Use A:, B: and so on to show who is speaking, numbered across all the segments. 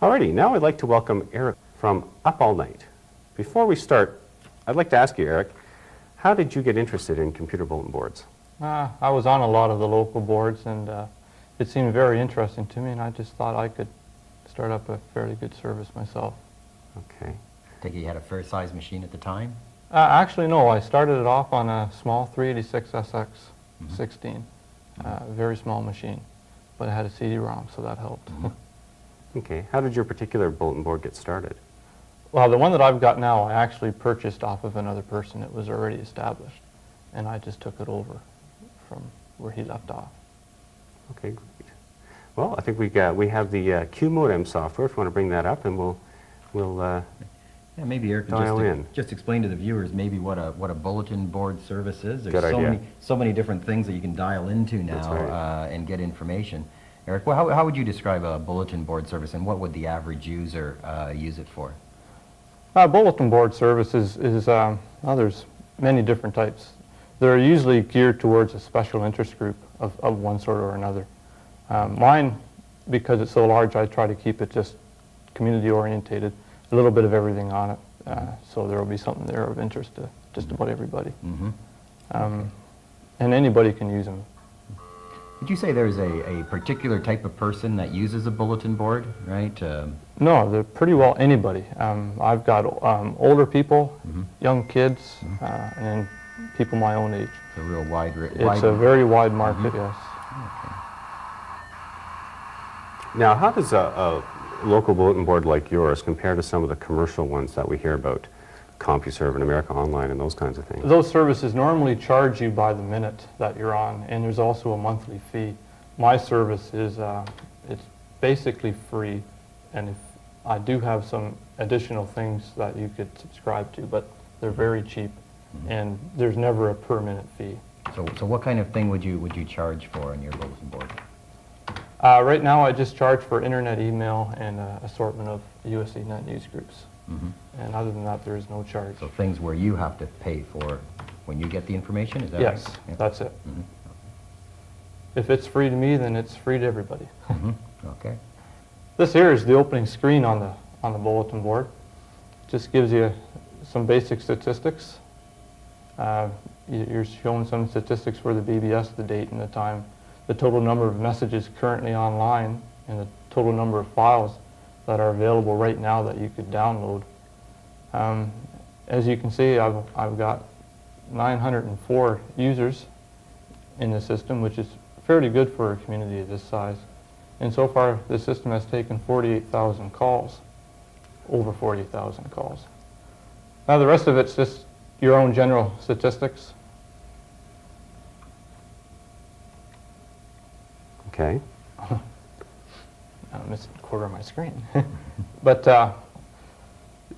A: Alrighty, now I'd like to welcome Eric from UpAllNite. Before we start, I'd like to ask you, Eric, how did you get interested in computer bulletin boards?
B: I was on a lot of the local boards, and it seemed very interesting to me, and I just thought I could start up a fairly good service myself.
A: Okay.
C: I think you had a fair-sized machine at the time?
B: Actually, no. I started it off on a small 386 SX16, very small machine, but it had a CD-ROM, so that helped.
A: Okay. How did your particular bulletin board get started?
B: Well, the one that I've got now, I actually purchased off of another person. It was already established, and I just took it over from where he left off.
A: Okay, great. Well, I think we have the Q modem software. If you want to bring that up, and we'll
C: Yeah, maybe Eric
A: dial in.
C: just explain to the viewers maybe what a bulletin board service is. There's
A: Good idea.
C: so many different things that you can dial into now.
A: That's right.
C: And get information. Eric, well, how would you describe a bulletin board service, and what would the average user use it for?
B: Bulletin board service is well, there's many different types. They're usually geared towards a special interest group of one sort or another. Mine, because it's so large, I try to keep it just community orientated, a little bit of everything on it, so there will be something there of interest to just about everybody. And anybody can use them.
C: Would you say there's a particular type of person that uses a bulletin board, right?
B: No, they're pretty well anybody. I've got older people, young kids, and then people my own age.
C: It's a real wide
B: It's a very wide market, yes.
C: Okay.
A: Now, how does a local bulletin board like yours compare to some of the commercial ones that we hear about, CompuServe and America Online and those kinds of things?
B: Those services normally charge you by the minute that you're on, and there's also a monthly fee. My service is it's basically free, and if I do have some additional things that you could subscribe to, but they're very cheap, and there's never a per minute fee.
C: So what kind of thing would you charge for on your bulletin board?
B: Right now, I just charge for internet, email, and assortment of USA Net news groups. And other than that, there is no charge.
C: So things where you have to pay for when you get the information, is that
B: Yes,
C: right? Yeah.
B: that's it. If it's free to me, then it's free to everybody.
C: Okay.
B: This here is the opening screen on the bulletin board. Just gives you some basic statistics. You're showing some statistics for the BBS, the date and the time, the total number of messages currently online, and the total number of files that are available right now that you could download. As you can see, I've got 904 users in the system, which is fairly good for a community of this size. And so far, the system has taken 48,000 calls, over 40,000 calls. Now the rest of it's just your own general statistics.
A: Okay.
B: I missed a quarter of my screen. But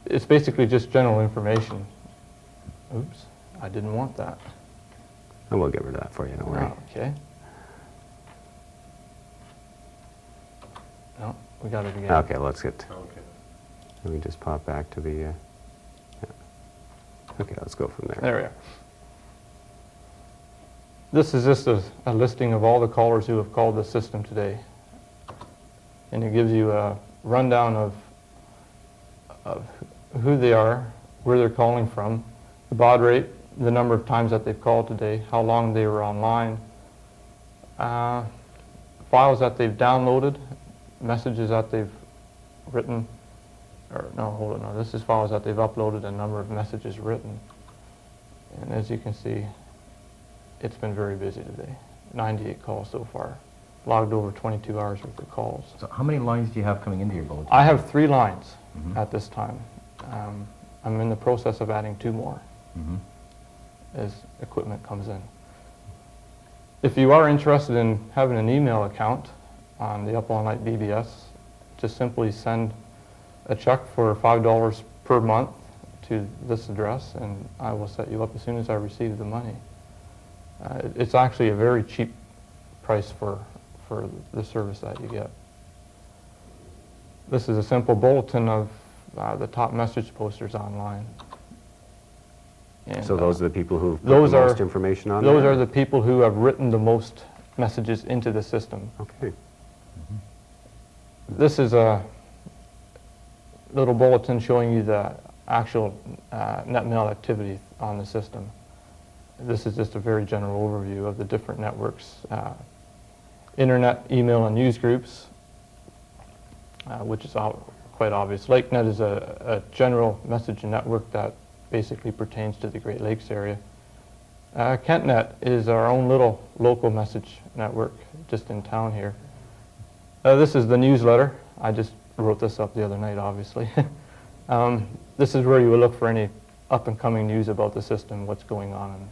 B: it's basically just general information. Oops, I didn't want that.
A: And we'll get rid of that for you, don't worry.
B: Okay. No, we got it again.
A: Okay, let's get... Let me just pop back to the... yeah. Okay, let's go from there.
B: There we are. This is just a listing of all the callers who have called the system today. And it gives you a rundown of who they are, where they're calling from, the baud rate, the number of times that they've called today, how long they were online, files that they've downloaded, messages that they've written, or no, hold on, no, this is files that they've uploaded, a number of messages written. And as you can see, it's been very busy today. 98 calls so far. Logged over 22 hours worth of calls.
C: So how many lines do you have coming into your bulletin?
B: I have 3 lines at this time. I'm in the process of adding 2 more as equipment comes in. If you are interested in having an email account on the UpAllNite BBS, just simply send a check for $5 per month to this address, and I will set you up as soon as I receive the money. It's actually a very cheap price for the service that you get. This is a simple bulletin of the top message posters online. And,
A: So those are the people who've put the most information on
B: Those
A: there?
B: are the people who have written the most messages into the system.
A: Okay.
B: This is little bulletin showing you the actual net mail activity on the system. This is just a very general overview of the different networks. Internet, email, and news groups, which is quite obvious. LakeNet is a general message network that basically pertains to the Great Lakes area. KentNet is our own little local message network just in town here. This is the newsletter. I just wrote this up the other night, obviously. This is where you would look for any up-and-coming news about the system, what's going on. And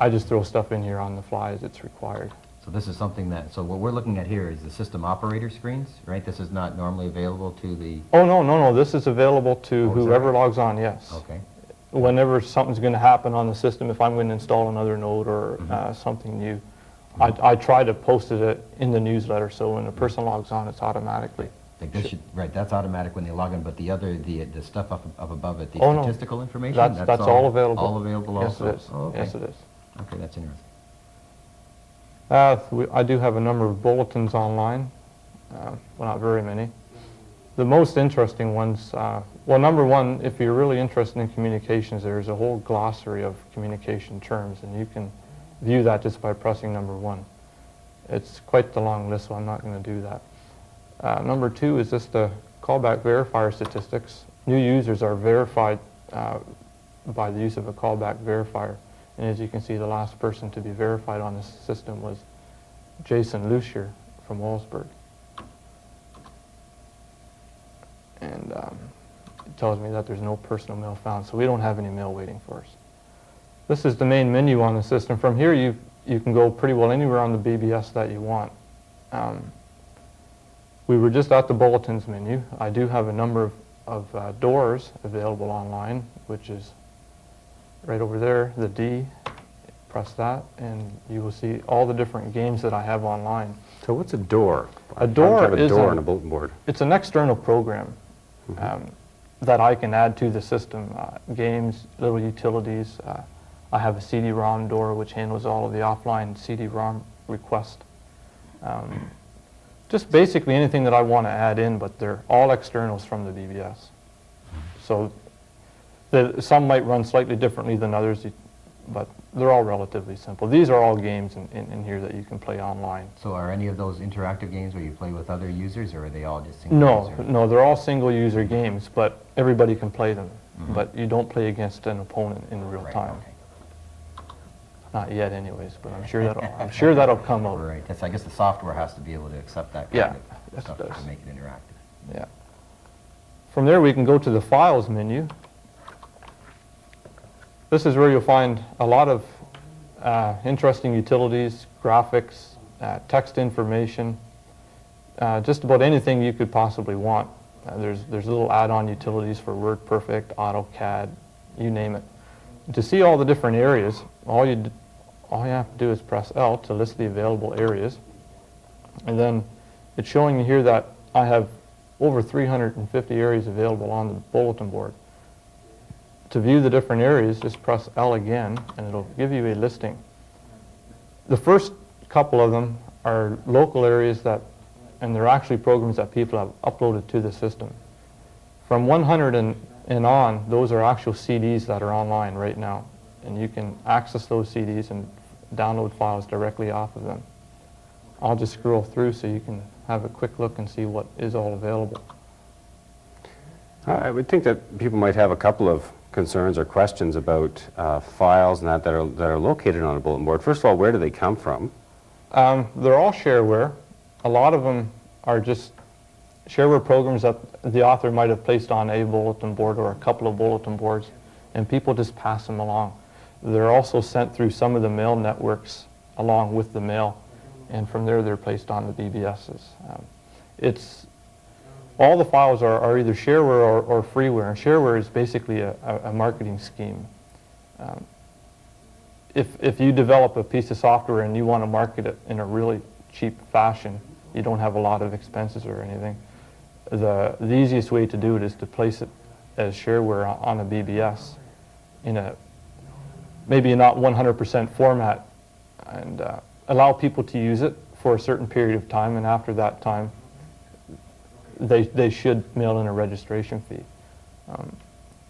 B: I just throw stuff in here on the fly as it's required.
C: So this is something that, so what we're looking at here is the system operator screens, right? This is not normally available to the...
B: Oh, no. This is available to
C: Oh, is that
B: whoever
C: right?
B: logs on, yes.
C: Okay.
B: Whenever something's going to happen on the system, if I'm going to install another node or something new, I try to post it in the newsletter, so when a person logs on, it's automatically.
C: Like this should, right, that's automatic when they log in, but the other, the stuff up above it, the
B: Oh, no.
C: statistical information?
B: That's all available.
C: All available
B: Yes,
C: also?
B: it is.
C: Oh, okay.
B: Yes, it is.
C: Okay, that's interesting.
B: I do have a number of bulletins online, well, not very many. The most interesting ones, well, number one, if you're really interested in communications, there's a whole glossary of communication terms, and you can view that just by pressing number one. It's quite the long list, so I'm not going to do that. Number two is just the callback verifier statistics. New users are verified by the use of a callback verifier. And as you can see, the last person to be verified on this system was Jason Lucier from Wolfsburg. And it tells me that there's no personal mail found, so we don't have any mail waiting for us. This is the main menu on the system. From here, you can go pretty well anywhere on the BBS that you want. We were just at the bulletins menu. I do have a number of doors available online, which is right over there, the D. Press that, and you will see all the different games that I have online.
A: So what's a door?
B: A door
A: How do you have a
B: is
A: door on a bulletin board?
B: It's an external program that I can add to the system. Games, little utilities. I have a CD-ROM door which handles all of the offline CD-ROM requests. Just basically anything that I want to add in, but they're all externals from the BBS. So some might run slightly differently than others, but they're all relatively simple. These are all games in here that you can play online.
C: So are any of those interactive games where you play with other users, or are they all just single user?
B: No, they're all single-user games, but everybody can play them. But you don't play against an opponent in real
C: Right,
B: time.
C: okay.
B: Not yet, anyways, but I'm sure that'll come out.
C: Right, that's, I guess the software has to be able to accept that
B: Yeah,
C: kind of
B: yes,
C: stuff
B: it does.
C: to make it interactive.
B: Yeah. From there, we can go to the Files menu. This is where you'll find a lot of interesting utilities, graphics, text information, just about anything you could possibly want. There's little add-on utilities for WordPerfect, AutoCAD, you name it. To see all the different areas, all you have to do is press L to list the available areas. And then it's showing you here that I have over 350 areas available on the bulletin board. To view the different areas, just press L again, and it'll give you a listing. The first couple of them are local areas and they're actually programs that people have uploaded to the system. From 100 and on, those are actual CDs that are online right now, and you can access those CDs and download files directly off of them. I'll just scroll through so you can have a quick look and see what is all available.
A: I would think that people might have a couple of concerns or questions about files and that are located on a bulletin board. First of all, where do they come from?
B: They're all shareware. A lot of them are just shareware programs that the author might have placed on a bulletin board or a couple of bulletin boards, and people just pass them along. They're also sent through some of the mail networks along with the mail, and from there they're placed on the BBSs. All the files are either shareware or freeware, and shareware is basically a marketing scheme. If you develop a piece of software and you want to market it in a really cheap fashion, you don't have a lot of expenses or anything, the easiest way to do it is to place it as shareware on a BBS in a maybe not 100% format, and allow people to use it for a certain period of time, and after that time they should mail in a registration fee.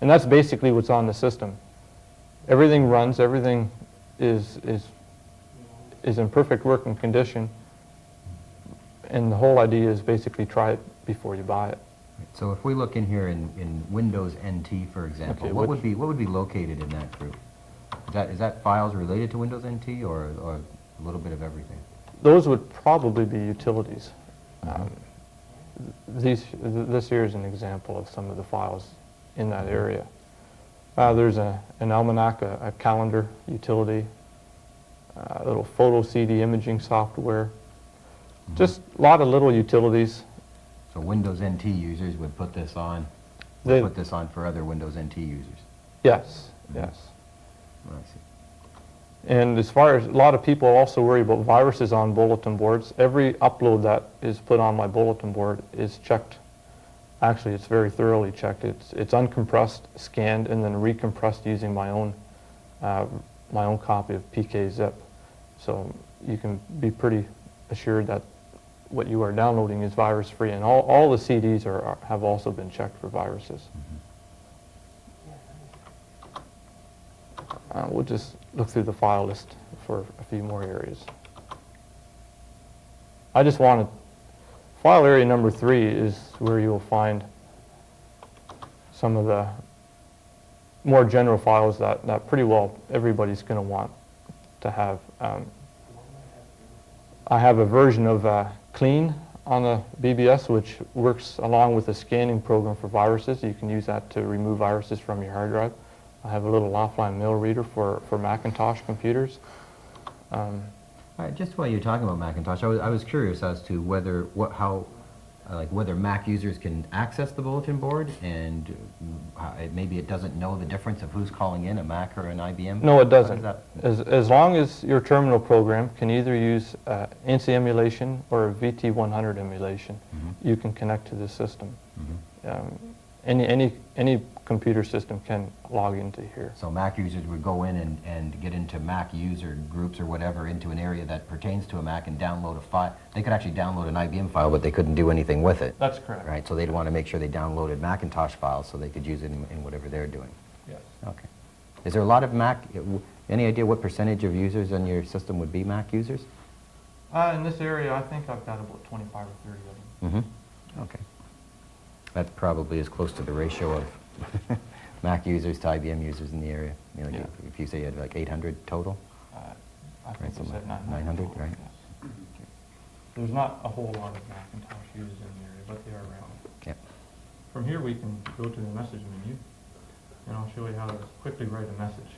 B: And that's basically what's on the system. Everything runs, everything is in perfect working condition, and the whole idea is basically try it before you buy it.
C: So if we look in here in Windows NT, for example,
B: Okay,
C: what would be located in that group? Is that files related to Windows NT or a little bit of everything?
B: Those would probably be utilities. This here is an example of some of the files in that area. There's an almanac, a calendar utility, a little photo CD imaging software, just a lot of little utilities.
C: So Windows NT users would put this on,
B: They-
C: put this on for other Windows NT users.
B: Yes, yes.
C: Oh, I see.
B: And as far as, a lot of people also worry about viruses on bulletin boards. Every upload that is put on my bulletin board is checked. Actually, it's very thoroughly checked. It's uncompressed, scanned, and then recompressed using my own copy of PK-zip. So you can be pretty assured that what you are downloading is virus-free. And all the CDs have also been checked for viruses. We'll just look through the file list for a few more areas. I just wanted, file area number 3 is where you'll find some of the more general files that pretty well everybody's going to want to have. I have a version of Clean on the BBS, which works along with a scanning program for viruses. You can use that to remove viruses from your hard drive. I have a little offline mail reader for Macintosh computers.
C: Just while you're talking about Macintosh, I was curious as to whether whether Mac users can access the bulletin board, and maybe it doesn't know the difference of who's calling in, a Mac or an IBM.
B: No, it
C: How does
B: doesn't.
C: that-
B: As long as your terminal program can either use INSI emulation or a VT100 emulation, you can connect to the system. Any computer system can log into here.
C: So Mac users would go in and get into Mac user groups or whatever into an area that pertains to a Mac and download a file. They could actually download an IBM file, but they couldn't do anything with it.
B: That's correct.
C: Right, so they'd want to make sure they downloaded Macintosh files so they could use it in whatever they're doing.
B: Yes.
C: Okay. Is there a lot of Mac, any idea what percentage of users on your system would be Mac users?
B: In this area, I think I've got about 25 or 30 of them.
C: Okay. That probably is close to the ratio of Mac users to IBM users in the area. You know,
B: Yeah.
C: if you say you had like 800 total?
B: I think
C: Right,
B: we said 900.
C: 900, right?
B: Yes. There's not a whole lot of Macintosh users in the area, but they are around.
C: Yeah.
B: From here, we can go to the message menu, and I'll show you how to quickly write a message.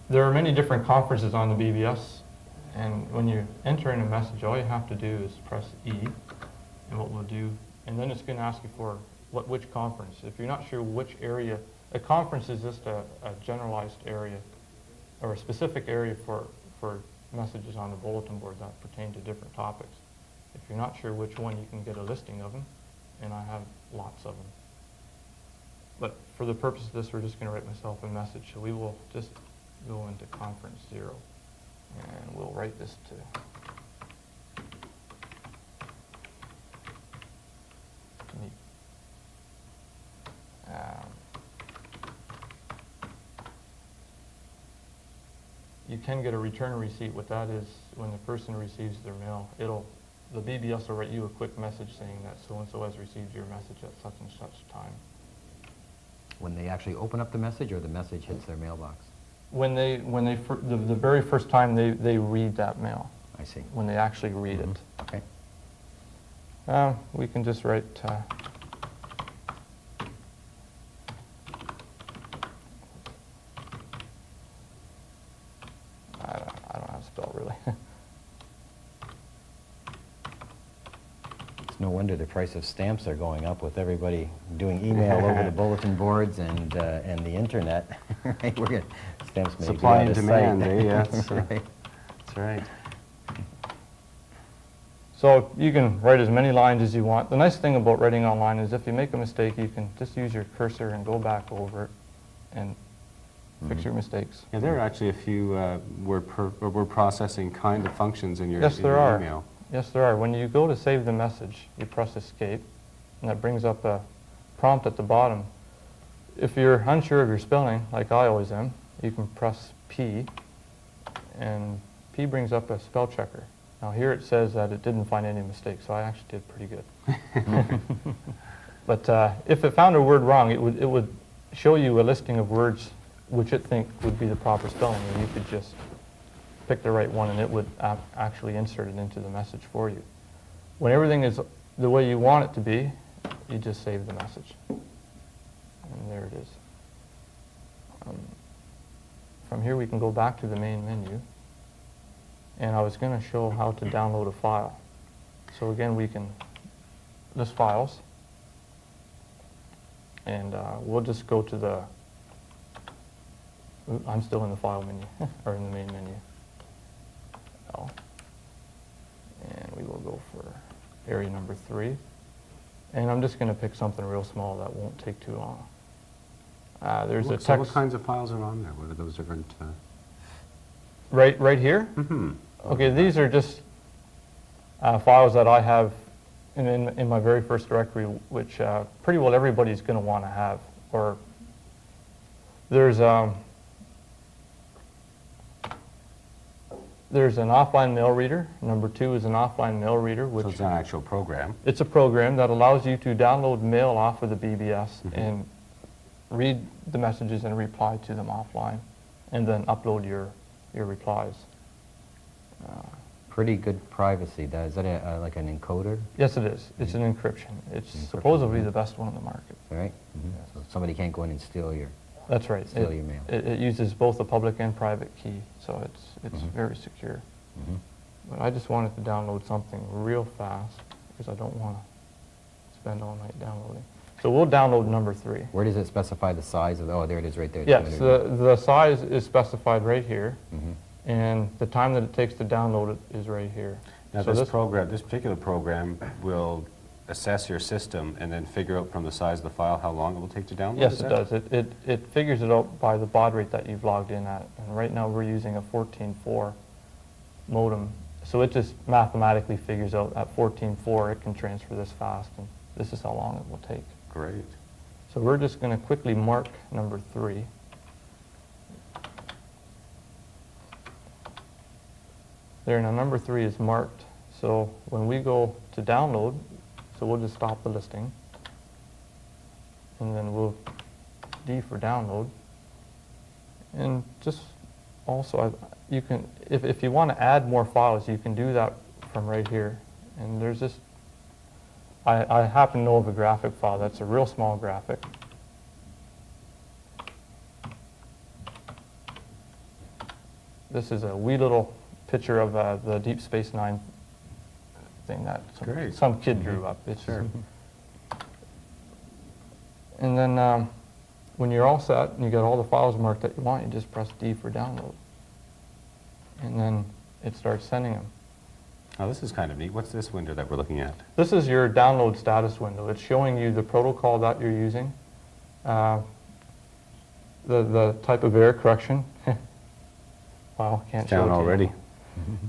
B: There are many different conferences on the BBS, and when you enter in a message, all you have to do is press E, and what we'll do, and then it's going to ask you for which conference. If you're not sure which area, a conference is just a generalized area, or a specific area for messages on the bulletin board that pertain to different topics. If you're not sure which one, you can get a listing of them, and I have lots of them. But for the purpose of this, we're just going to write myself a message. So we will just go into conference 0, and we'll write this to me. You can get a return receipt. What that is, when the person receives their mail, the BBS will write you a quick message saying that so-and-so has received your message at such and such time.
C: When they actually open up the message, or the message hits their mailbox?
B: The very first time they read that mail.
C: I see.
B: When they actually read it.
C: Okay.
B: We can just write I don't know how to spell really.
C: It's no wonder the price of stamps are going up with everybody doing email over the bulletin boards and the internet. Right? We're getting stamps may
A: Supply
C: be out
A: and
C: of
A: demand,
C: sight.
A: eh? Yeah, that's,
C: Right.
A: that's right.
B: So you can write as many lines as you want. The nice thing about writing online is if you make a mistake, you can just use your cursor and go back over it and fix your mistakes.
A: Yeah, there are actually a few word processing kind of functions in your,
B: Yes,
A: in
B: there
A: your
B: are.
A: email.
B: Yes, there are. When you go to save the message, you press escape, and that brings up a prompt at the bottom. If you're unsure of your spelling, like I always am, you can press P, and P brings up a spell checker. Now here it says that it didn't find any mistakes, so I actually did pretty good. But if it found a word wrong, it would show you a listing of words which it think would be the proper spelling, and you could just pick the right one, and it would actually insert it into the message for you. When everything is the way you want it to be, you just save the message. And there it is. From here we can go back to the main menu. And I was going to show how to download a file. So again, we can list files. And we'll just go to the, I'm still in the file menu, or in the main menu. And we will go for area number 3. And I'm just going to pick something real small that won't take too long. There's a text.
A: So what kinds of files are on there? What are those different?
B: Right here?
A: Mm-hmm.
B: Okay, these are just files that I have in my very first directory, which pretty well everybody's going to want to have. Or there's an offline mail reader. Number 2 is an offline mail reader, which
A: So it's an actual program.
B: it's a program that allows you to download mail off of the BBS and read the messages and reply to them offline, and then upload your replies.
C: Pretty good privacy. Is that like an encoder,
B: Yes, it is. It's an encryption. It's
C: Encryption,
B: supposedly
C: yeah.
B: the best one on the market.
C: right? So somebody can't go in and steal your...
B: That's right.
C: Steal your mail.
B: It uses both a public and private key, so it's very secure.
C: Mhm.
B: But I just wanted to download something real fast because I don't want to spend all night downloading. So we'll download number 3.
C: Where does it specify the size of the... Oh, there it is right there.
B: Yes, the size is specified right here,
C: Mhm.
B: and the time that it takes to download it is right here.
A: Now
B: So
A: this particular program will assess your system and then figure out from the size of the file how long it will take to download?
B: Yes,
A: is
B: it
A: that?
B: does. It figures it out by the baud rate that you've logged in at. And right now we're using a 14.4 modem. So it just mathematically figures out at 14.4 it can transfer this fast, and this is how long it will take.
A: Great.
B: So we're just going to quickly mark number 3. There, now number 3 is marked. So when we go to download, so we'll just stop the listing, and then we'll D for download. And just also, you can, if you want to add more files, you can do that from right here. And there's this, I happen to know of a graphic file that's a real small graphic. This is a wee little picture of the Deep Space Nine thing that
A: Great.
B: some kid drew up. It's
A: Sure.
B: And then when you're all set and you got all the files marked that you want, you just press D for download. And then it starts sending them.
A: Oh, this is kind of neat. What's this window that we're looking at?
B: This is your download status window. It's showing you the protocol that you're using, the type of error correction. Wow, can't show it
A: Down
B: to you.
A: already.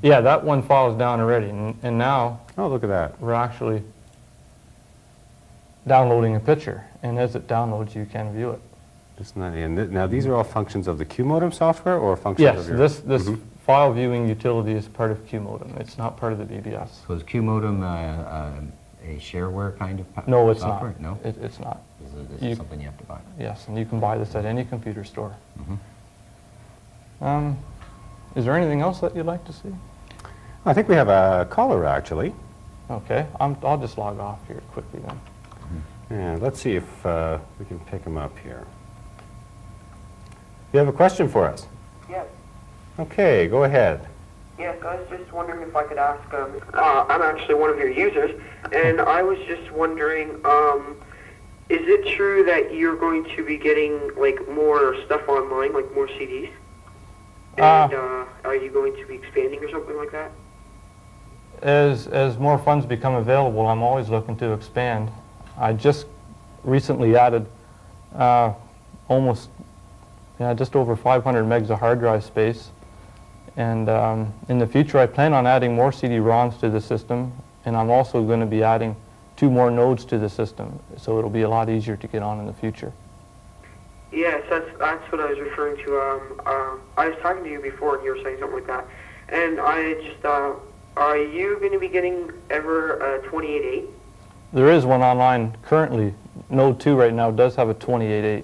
B: Yeah, that one file is down already, and now
A: Oh, look at that.
B: we're actually downloading a picture, and as it downloads, you can view it.
A: It's not, and now these are all functions of the QModem software or functions
B: Yes,
A: of your...
B: this file viewing utility is part of QModem. It's not part of the BBS.
C: So is QModem a shareware kind of
B: No, it's
C: software?
B: not.
C: No?
B: It's not.
C: This
B: You-
C: is something you have to buy.
B: Yes, and you can buy this at any computer store.
C: Mhm.
B: Is there anything else that you'd like to see?
A: I think we have a caller, actually.
B: Okay, I'll just log off here quickly then.
A: Yeah, let's see if we can pick him up here. You have a question for us?
D: Yes.
A: Okay, go ahead.
D: Yes, I was just wondering if I could ask, I'm actually one of your users, and I was just wondering, is it true that you're going to be getting, like, more stuff online, like more CDs? And are you going to be expanding or something like that?
B: As more funds become available, I'm always looking to expand. I just recently added almost Yeah, just over 500 megs of hard drive space. And in the future, I plan on adding more CD-ROMs to the system, and I'm also going to be adding 2 more nodes to the system, so it'll be a lot easier to get on in the future.
D: Yes, that's what I was referring to. I was talking to you before, and you were saying something like that. And I just, are you going to be getting ever a 28.8?
B: There is one online currently. Node 2 right now does have a 28.8.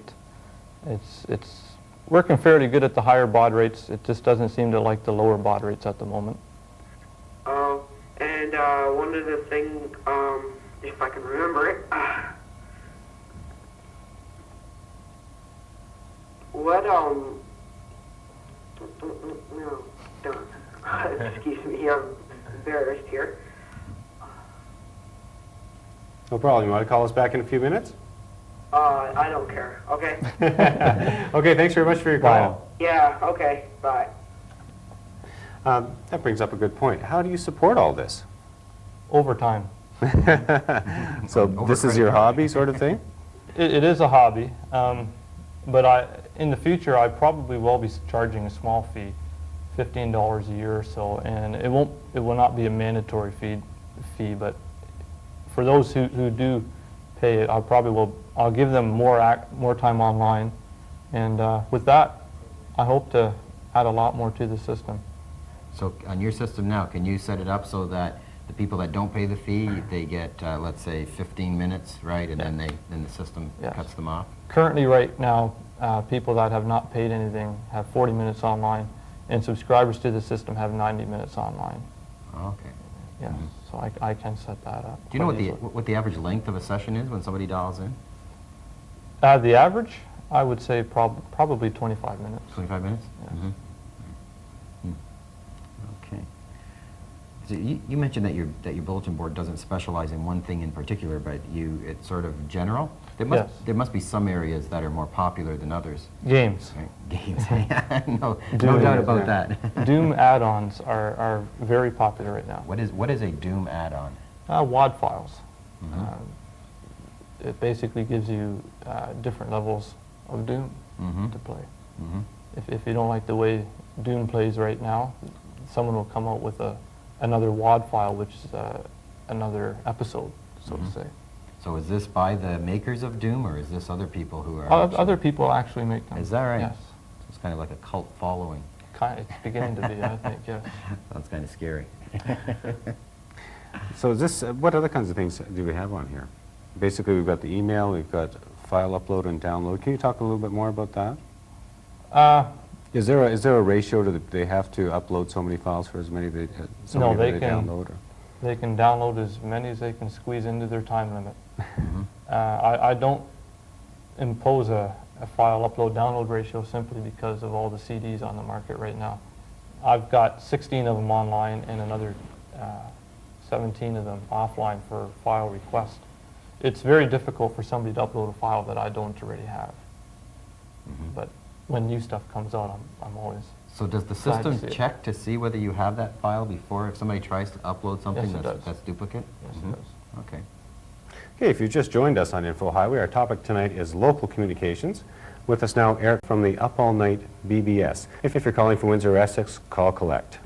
B: It's working fairly good at the higher baud rates. It just doesn't seem to like the lower baud rates at the moment.
D: Oh, and one of the things, if I can remember it, what, no, darn. Excuse me, I'm embarrassed here.
A: No problem. You want to call us back in a few minutes?
D: I don't care, okay?
A: Okay, thanks very much for your call.
D: Yeah, okay, bye.
A: That brings up a good point. How do you support all this?
B: Overtime.
A: So this is your hobby sort of thing?
B: It is a hobby, but in the future I probably will be charging a small fee, $15 a year or so, and it will not be a mandatory fee, but for those who do pay it, I'll give them more time online, and with that, I hope to add a lot more to the system.
C: So on your system now, can you set it up so that the people that don't pay the fee, they get, let's say, 15 minutes, right, and then the system
B: Yes.
C: cuts them off?
B: Currently, right now, people that have not paid anything have 40 minutes online, and subscribers to the system have 90 minutes online.
C: Okay.
B: Yes, so I can set that up.
C: Do you know
B: quite easily.
C: what the average length of a session is when somebody dials in?
B: The average, I would say probably 25 minutes.
C: 25 minutes?
B: Yes.
C: Mhm. Okay. So you mentioned that your bulletin board doesn't specialize in one thing in particular, but it's sort of general.
B: Yes.
C: There must be some areas that are more popular than others.
B: Games.
C: Right? Games. no
B: Doom.
C: doubt about that.
B: Doom add-ons are very popular right now.
C: What is a Doom add-on?
B: WAD files.
C: Mhm.
B: It basically gives you different levels of Doom
C: Mhm.
B: to play.
C: Mhm.
B: If you don't like the way Doom plays right now, someone will come out with another WAD file, which is another episode, so to say.
C: So is this by the makers of Doom, or is this other people who are
B: Other people actually make them.
C: Is that right?
B: Yes.
C: It's kind of like a cult following.
B: It's beginning to be, I think, yes.
C: Sounds kind of scary.
A: So is this, what other kinds of things do we have on here? Basically, we've got the email, we've got file upload and download. Can you talk a little bit more about that? Is there a ratio to they have to upload so many files for as many so
B: No,
A: many
B: they
A: that
B: can-
A: download? Or?
B: They can download as many as they can squeeze into their time limit.
C: Mhm.
B: I don't impose a file upload-download ratio simply because of all the CDs on the market right now. I've got 16 of them online and another 17 of them offline for file request. It's very difficult for somebody to upload a file that I don't already have.
C: Mhm.
B: But when new stuff comes out, I'm always...
C: So does the
B: Glad to
C: system
B: see it.
C: check to see whether you have that file before, if somebody tries to upload something
B: Yes, it does.
C: that's duplicate?
B: Yes,
C: Mhm.
B: it does.
C: Okay.
A: Okay, if you just joined us on Info Highway, our topic tonight is local communications. With us now, Eric from the UpAllNite BBS. If you're calling from Windsor, Essex, call collect.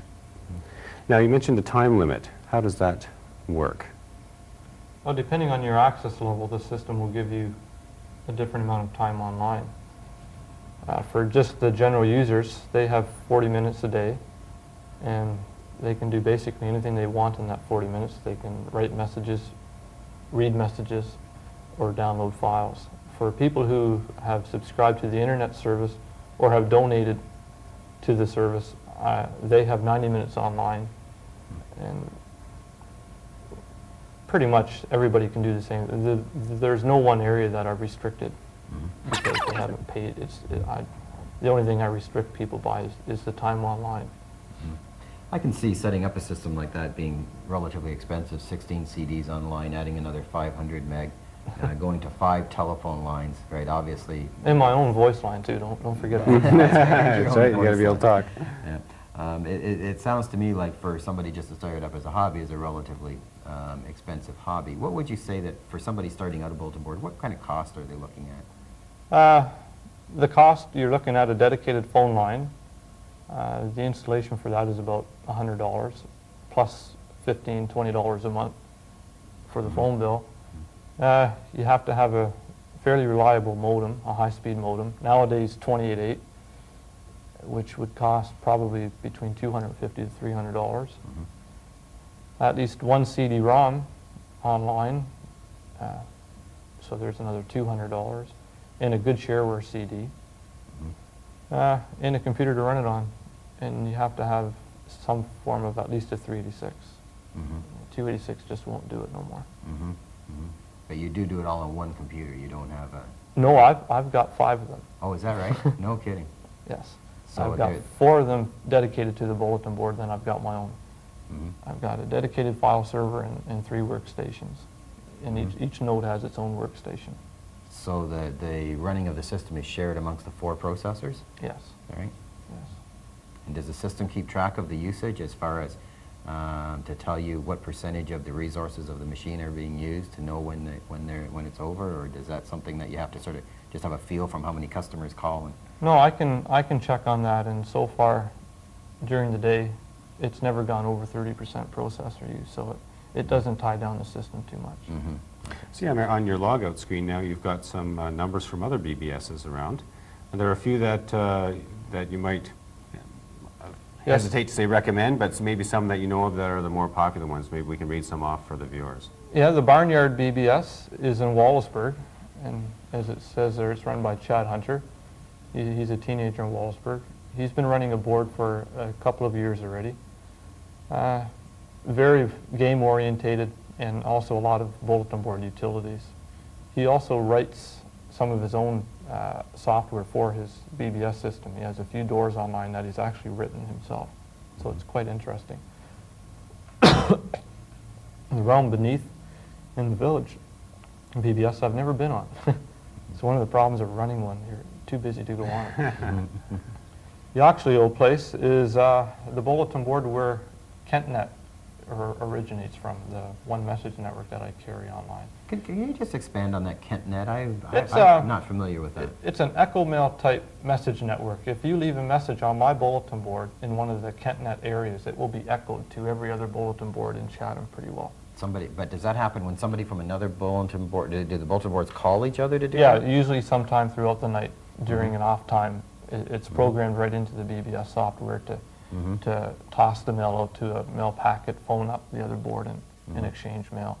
A: Now, you mentioned the time limit. How does that work?
B: Well, depending on your access level, the system will give you a different amount of time online. For just the general users, they have 40 minutes a day, and they can do basically anything they want in that 40 minutes. They can write messages, read messages, or download files. For people who have subscribed to the internet service or have donated to the service, they have 90 minutes online, and pretty much everybody can do the same. There's no one area that are restricted because they haven't paid. The only thing I restrict people by is the time online.
C: I can see setting up a system like that being relatively expensive, 16 CDs online, adding another 500 meg, going to 5 telephone lines, right, obviously.
B: And my own voice line too, don't forget that.
A: That's right, you got to be able to talk.
C: Yeah. It sounds to me like for somebody just to start it up as a hobby is a relatively expensive hobby. What would you say that for somebody starting out a bulletin board, what kind of cost are they looking at?
B: The cost, you're looking at a dedicated phone line. The installation for that is about $100 plus $15, $20 a month for the phone bill. You have to have a fairly reliable modem, a high-speed modem. Nowadays 28.8, which would cost probably between $250 to $300. At least one CD-ROM online, so there's another $200, and a good shareware CD, and a computer to run it on. And you have to have some form of at least a 386. 286 just won't do it no more.
C: But you do it all on one computer, you don't have a...
B: No, I've got 5 of them.
C: Oh, is that right? No kidding.
B: Yes.
C: So
B: I've got 4 of them dedicated to the bulletin board, then I've got my own. I've got a dedicated file server and 3 workstations. And each node has its own workstation.
C: So the running of the system is shared amongst the 4 processors?
B: Yes.
C: All right.
B: Yes.
C: And does the system keep track of the usage as far as to tell you what percentage of the resources of the machine are being used to know when it's over, or is that something that you have to sort of just have a feel from how many customers call? And
B: No, I can check on that, and so far during the day it's never gone over 30% processor use, so it doesn't tie down the system too much.
A: See, on your logout screen now, you've got some numbers from other BBSs around. And there are a few that you might hesitate to say recommend, but maybe some that you know of that are the more popular ones. Maybe we can read some off for the viewers.
B: Yeah, the Barnyard BBS is in Wallaceburg, and as it says there, it's run by Chad Hunter. He's a teenager in Wallaceburg. He's been running a board for a couple of years already. Very game-orientated, and also a lot of bulletin board utilities. He also writes some of his own software for his BBS system. He has a few doors online that he's actually written himself, so it's quite interesting. The realm beneath in the village, BBS I've never been on. It's one of the problems of running one. You're too busy to go on it. The actually old place is the bulletin board where KentNet originates from, the one message network that I carry online.
C: Can you just expand on that KentNet?
B: It's,
C: I'm not familiar with that.
B: It's an echo mail type message network. If you leave a message on my bulletin board in one of the KentNet areas, it will be echoed to every other bulletin board in Chatham pretty well.
C: But does that happen when somebody from another bulletin board, do the bulletin boards call each other to do
B: Yeah,
C: that?
B: usually sometime throughout the night during an off time. It's programmed right into the BBS software to toss the mail out to a mail packet, phone up the other board, and exchange mail.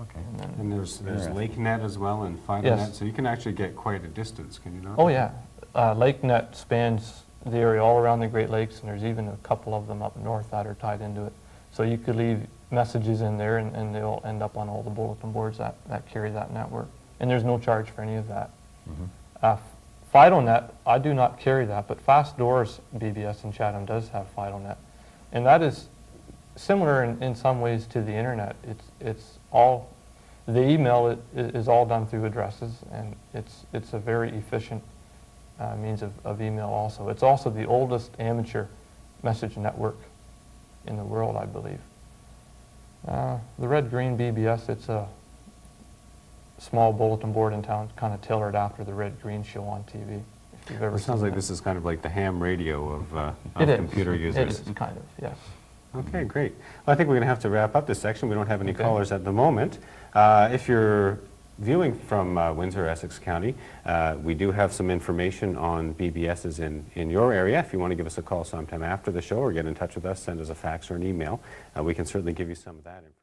C: Okay.
A: And there's LakeNet as well and FidoNet,
B: Yes.
A: so you can actually get quite a distance, can you not?
B: Oh yeah, LakeNet spans the area all around the Great Lakes, and there's even a couple of them up north that are tied into it. So you could leave messages in there, and they'll end up on all the bulletin boards that carry that network. And there's no charge for any of that. FidoNet, I do not carry that, but Fast Doors BBS in Chatham does have FidoNet. And that is similar in some ways to the internet. It's all, the email is all done through addresses, and it's a very efficient means of email also. It's also the oldest amateur message network in the world, I believe. The Red-Green BBS, it's a small bulletin board in town, kind of tailored after the Red-Green show on TV. If you've ever
A: It sounds
B: seen
A: like
B: that.
A: this is kind of like the ham radio of
B: It is.
A: computer users.
B: It is, kind of, yes.
A: Okay, great. Well, I think we're going to have to wrap up this section. We don't have any
B: Okay.
A: callers at the moment. If you're viewing from Windsor, Essex County, we do have some information on BBSs in your area. If you want to give us a call sometime after the show or get in touch with us, send us a fax or an email. We can certainly give you some of that information.